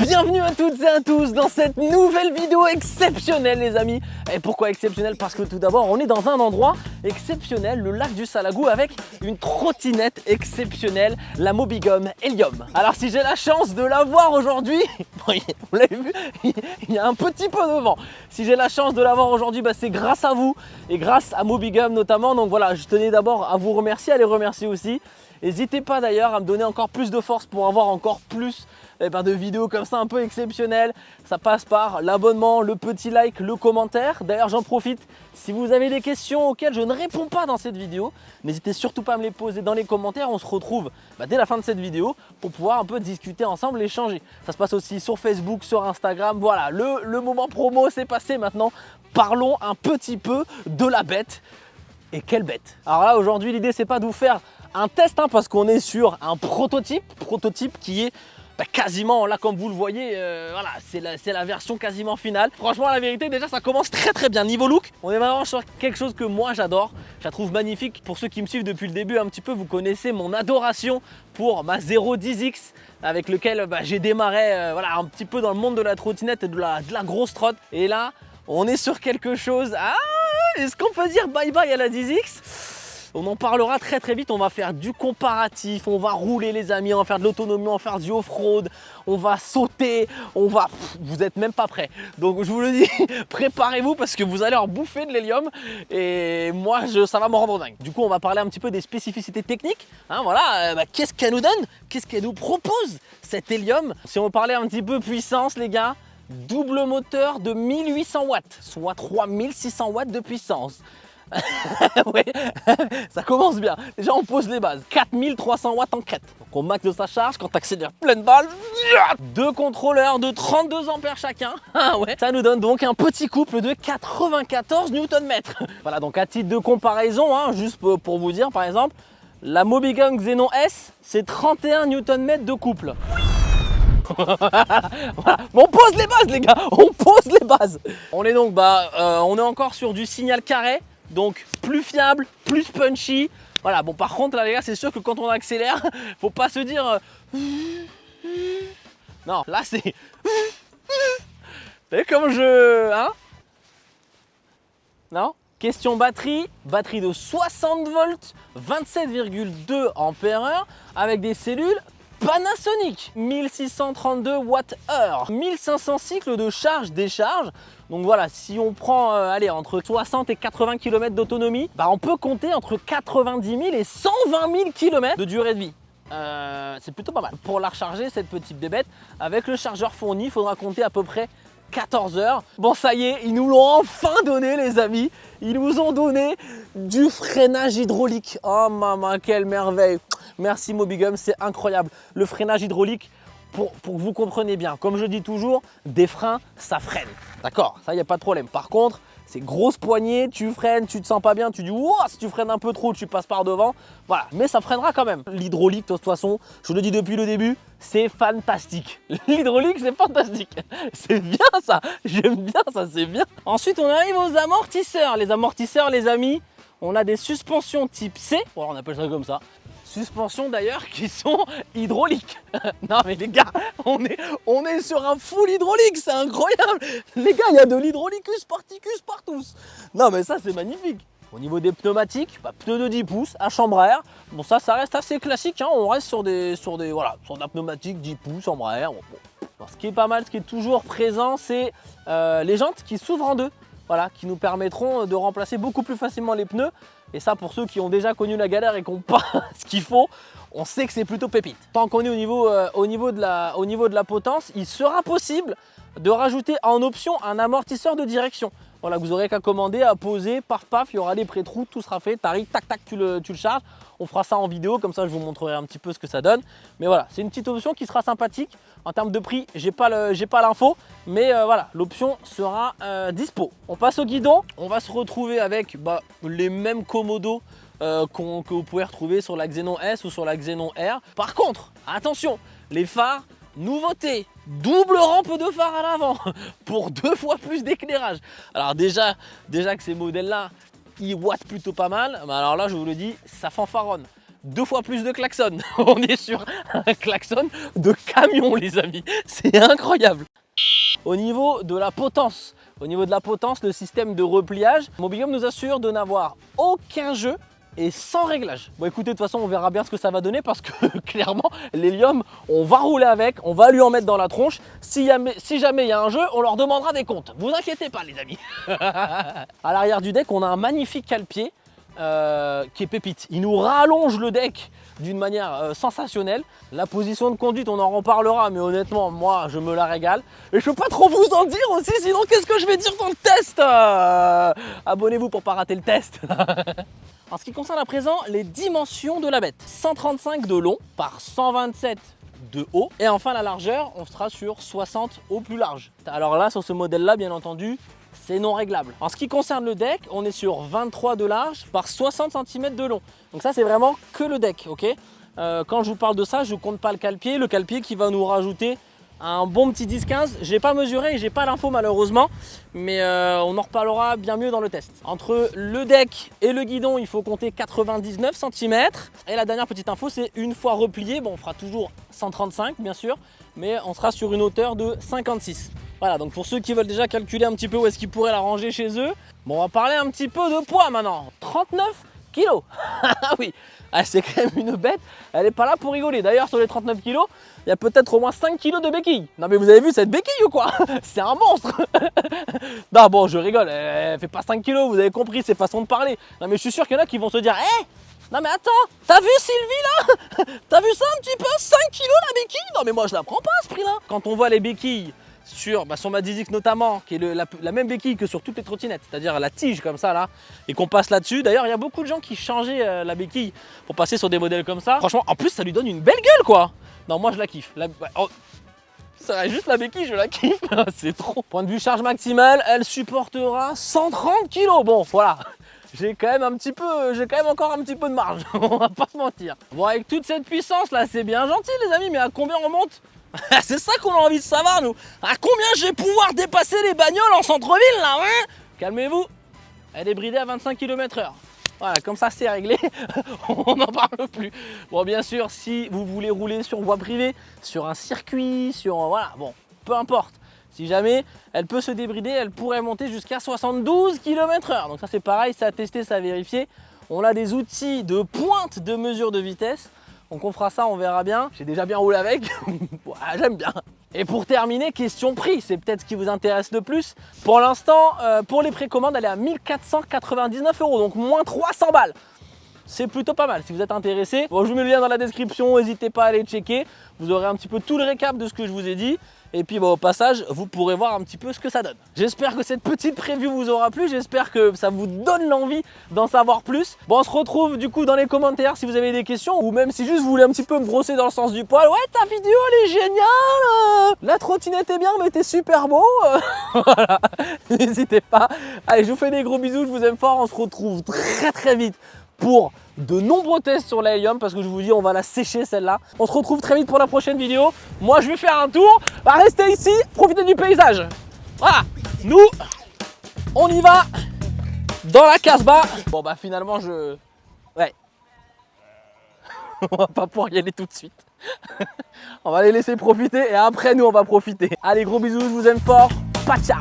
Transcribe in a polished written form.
Bienvenue à toutes et à tous dans cette nouvelle vidéo exceptionnelle les amis. Et pourquoi exceptionnelle? Parce que tout d'abord on est dans un endroit exceptionnel, le lac du Salagou, avec une trottinette exceptionnelle, la Mobigum Helium. Alors si j'ai la chance de la voir aujourd'hui, vous l'avez vu, il y a un petit peu de vent. Si j'ai la chance de la voir aujourd'hui, c'est grâce à vous et grâce à Mobigum notamment. Donc voilà, je tenais d'abord à vous remercier, à les remercier aussi. N'hésitez pas d'ailleurs à me donner encore plus de force pour avoir encore plus de vidéos comme ça un peu exceptionnelles. Ça passe par l'abonnement, le petit like, le commentaire. D'ailleurs j'en profite, si vous avez des questions auxquelles je ne réponds pas dans cette vidéo, n'hésitez surtout pas à me les poser dans les commentaires. On se retrouve dès la fin de cette vidéo pour pouvoir un peu discuter ensemble, échanger. Ça se passe aussi sur Facebook, sur Instagram. Voilà, le moment promo c'est passé maintenant. Parlons un petit peu de la bête. Et quelle bête! Alors là aujourd'hui l'idée c'est pas de vous faire un test parce qu'on est sur un prototype qui est quasiment là comme vous le voyez, voilà, c'est la version quasiment finale. Franchement la vérité déjà ça commence très bien niveau look. On est vraiment sur quelque chose que moi j'adore, je la trouve magnifique. Pour ceux qui me suivent depuis le début un petit peu, vous connaissez mon adoration pour ma 010X avec lequel j'ai démarré voilà, un petit peu dans le monde de la trottinette et de la grosse trotte. Et là on est sur quelque chose, est-ce qu'on peut dire bye bye à la 10X? On en parlera très vite, on va faire du comparatif, on va rouler les amis, on va faire de l'autonomie, on va faire du off-road, on va sauter, vous n'êtes même pas prêts. Donc je vous le dis, préparez-vous parce que vous allez en bouffer de l'hélium et moi ça va me rendre dingue. Du coup on va parler un petit peu des spécificités techniques, voilà, qu'est-ce qu'elle nous donne, qu'est-ce qu'elle nous propose cet hélium. Si on parlait un petit peu puissance les gars, double moteur de 1800 watts, soit 3600 watts de puissance. Ouais, ça commence bien. Déjà on pose les bases. 4300 watts en crête. Donc on max de sa charge quand tu accélères pleine balle. Deux contrôleurs de 32 ampères chacun. Ouais. Ça nous donne donc un petit couple de 94 Nm. Voilà, donc à titre de comparaison, juste pour vous dire par exemple, la Mobigum Xenon S c'est 31 Nm de couple. Voilà. On pose les bases les gars, on pose les bases. On est donc on est encore sur du signal carré. Donc plus fiable, plus punchy. Voilà, bon par contre là les gars, c'est sûr que quand on accélère, faut pas se dire non, là c'est et comme non. Question batterie de 60 volts, 27,2 ampères-heure avec des cellules Panasonic, 1632 Wh, 1500 cycles de charge-décharge. Donc voilà, si on prend entre 60 et 80 km d'autonomie, on peut compter entre 90 000 et 120 000 km de durée de vie. C'est plutôt pas mal. Pour la recharger, cette petite bébête, avec le chargeur fourni, il faudra compter à peu près 14 heures. Bon ça y est, ils nous l'ont enfin donné les amis. Ils nous ont donné du freinage hydraulique. Oh maman, quelle merveille. Merci Mobigum, c'est incroyable. Le freinage hydraulique, pour que vous compreniez bien, comme je dis toujours, des freins, ça freine. D'accord, ça, il n'y a pas de problème. Par contre, c'est grosse poignée, tu freines, tu te sens pas bien, tu dis wow, si tu freines un peu trop, tu passes par devant. Voilà, mais ça freinera quand même. L'hydraulique, de toute façon, je vous le dis depuis le début, c'est fantastique. L'hydraulique, c'est fantastique. C'est bien ça, j'aime bien ça, c'est bien. Ensuite, on arrive aux amortisseurs. Les amortisseurs, les amis, on a des suspensions type C, voilà, on appelle ça comme ça. Suspensions d'ailleurs qui sont hydrauliques. Non mais les gars, on est sur un full hydraulique, c'est incroyable. Les gars, il y a de l'hydraulicus particus partout. Non mais ça c'est magnifique. Au niveau des pneumatiques, pneus de 10 pouces à chambre à air. Bon ça reste assez classique, on reste sur de la pneumatique 10 pouces, chambre à air. Bon. Alors, ce qui est pas mal, ce qui est toujours présent, c'est les jantes qui s'ouvrent en deux. Voilà, qui nous permettront de remplacer beaucoup plus facilement les pneus. Et ça, pour ceux qui ont déjà connu la galère et qui n'ont pas ce qu'il faut, on sait que c'est plutôt pépite. Tant qu'on est au niveau de la potence, il sera possible de rajouter en option un amortisseur de direction. Voilà, vous aurez qu'à commander, à poser, paf, il y aura des pré-trous, tout sera fait, t'arrives, tac, tu le charges. On fera ça en vidéo, comme ça je vous montrerai un petit peu ce que ça donne. Mais voilà, c'est une petite option qui sera sympathique. En termes de prix, j'ai pas l'info, mais voilà, l'option sera dispo. On passe au guidon, on va se retrouver avec les mêmes commodos que vous pouvez retrouver sur la Xenon S ou sur la Xenon R. Par contre, attention, les phares, nouveauté, double rampe de phare à l'avant pour 2 fois plus d'éclairage. Alors déjà que ces modèles-là, ils wattent plutôt pas mal, mais alors là, je vous le dis, ça fanfaronne. 2 fois plus de klaxon. On est sur un klaxon de camion, les amis. C'est incroyable. Au niveau de la potence, le système de repliage, Mobilium nous assure de n'avoir aucun jeu et sans réglage. Bon écoutez, de toute façon on verra bien ce que ça va donner parce que clairement l'hélium, on va rouler avec, on va lui en mettre dans la tronche. Si jamais il y a un jeu, on leur demandera des comptes. Vous inquiétez pas les amis. À l'arrière du deck, on a un magnifique cale-pied qui est pépite. Il nous rallonge le deck d'une manière sensationnelle. La position de conduite, on en reparlera, mais honnêtement, moi, je me la régale. Et je peux pas trop vous en dire aussi, sinon qu'est-ce que je vais dire dans le test? Abonnez-vous pour pas rater le test. En ce qui concerne à présent les dimensions de la bête, 135 de long par 127 de haut. Et enfin la largeur, on sera sur 60 au plus large. Alors là, sur ce modèle-là, bien entendu, c'est non réglable. En ce qui concerne le deck, on est sur 23 de large par 60 cm de long. Donc ça, c'est vraiment que le deck, ok. Quand je vous parle de ça, je ne compte pas le cale-pied qui va nous rajouter un bon petit 10-15. Je n'ai pas mesuré et j'ai pas l'info malheureusement, mais on en reparlera bien mieux dans le test. Entre le deck et le guidon, il faut compter 99 cm. Et la dernière petite info, c'est une fois replié, bon, on fera toujours 135 bien sûr, mais on sera sur une hauteur de 56. Voilà, donc pour ceux qui veulent déjà calculer un petit peu où est-ce qu'ils pourraient la ranger chez eux, bon, on va parler un petit peu de poids maintenant. 39 kg. Ah oui, c'est quand même une bête, elle n'est pas là pour rigoler. D'ailleurs, sur les 39 kg, il y a peut-être au moins 5 kg de béquilles. Non mais vous avez vu cette béquille ou quoi? C'est un monstre. Non bon, je rigole, elle fait pas 5 kg, vous avez compris, c'est façon de parler. Non mais je suis sûr qu'il y en a qui vont se dire, hé, non mais attends, t'as vu Sylvie là? T'as vu ça un petit peu? 5 kg la béquille? Non mais moi je la prends pas à ce prix-là. Quand on voit les béquilles sur ma 10X notamment, qui est la même béquille que sur toutes les trottinettes, c'est-à-dire la tige comme ça là, et qu'on passe là-dessus. D'ailleurs, il y a beaucoup de gens qui changeaient la béquille pour passer sur des modèles comme ça. Franchement, en plus, ça lui donne une belle gueule quoi. Non, moi je la kiffe. Ça reste juste la béquille, je la kiffe. C'est trop. Point de vue charge maximale, elle supportera 130 kg. Bon, voilà. J'ai quand même encore un petit peu de marge. On va pas se mentir. Bon, avec toute cette puissance là, c'est bien gentil les amis, mais à combien on monte? C'est ça qu'on a envie de savoir nous. À combien je vais pouvoir dépasser les bagnoles en centre-ville là, hein? Calmez-vous. Elle est bridée à 25 km/h. Voilà, comme ça c'est réglé. On n'en parle plus. Bon, bien sûr, si vous voulez rouler sur voie privée, sur un circuit, voilà, bon, peu importe. Si jamais elle peut se débrider, elle pourrait monter jusqu'à 72 km/h. Donc ça c'est pareil, c'est à tester, c'est à vérifier. On a des outils de pointe de mesure de vitesse. Donc on fera ça, on verra bien. J'ai déjà bien roulé avec. Voilà, j'aime bien. Et pour terminer, question prix, c'est peut-être ce qui vous intéresse le plus. Pour l'instant, pour les précommandes, elle est à 1499 €, donc moins 300 balles. C'est plutôt pas mal si vous êtes intéressé. Bon, je vous mets le lien dans la description, n'hésitez pas à aller checker. Vous aurez un petit peu tout le récap de ce que je vous ai dit. Et puis au passage, vous pourrez voir un petit peu ce que ça donne. J'espère que cette petite preview vous aura plu, j'espère que ça vous donne l'envie d'en savoir plus. Bon, on se retrouve du coup dans les commentaires si vous avez des questions, ou même si juste vous voulez un petit peu me brosser dans le sens du poil. Ouais, ta vidéo elle est géniale, la trottinette est bien mais t'es super beau. Voilà, n'hésitez pas. Allez, je vous fais des gros bisous, je vous aime fort, on se retrouve très vite pour de nombreux tests sur la Hélium, parce que je vous dis, on va la sécher celle-là. On se retrouve très vite pour la prochaine vidéo. Moi je vais faire un tour, restez ici, profitez du paysage. Voilà, nous on y va dans la Casbah. Bon bah finalement ouais, on va pas pouvoir y aller tout de suite. On va les laisser profiter et après nous on va profiter. Allez, gros bisous, je vous aime fort, pas ciao.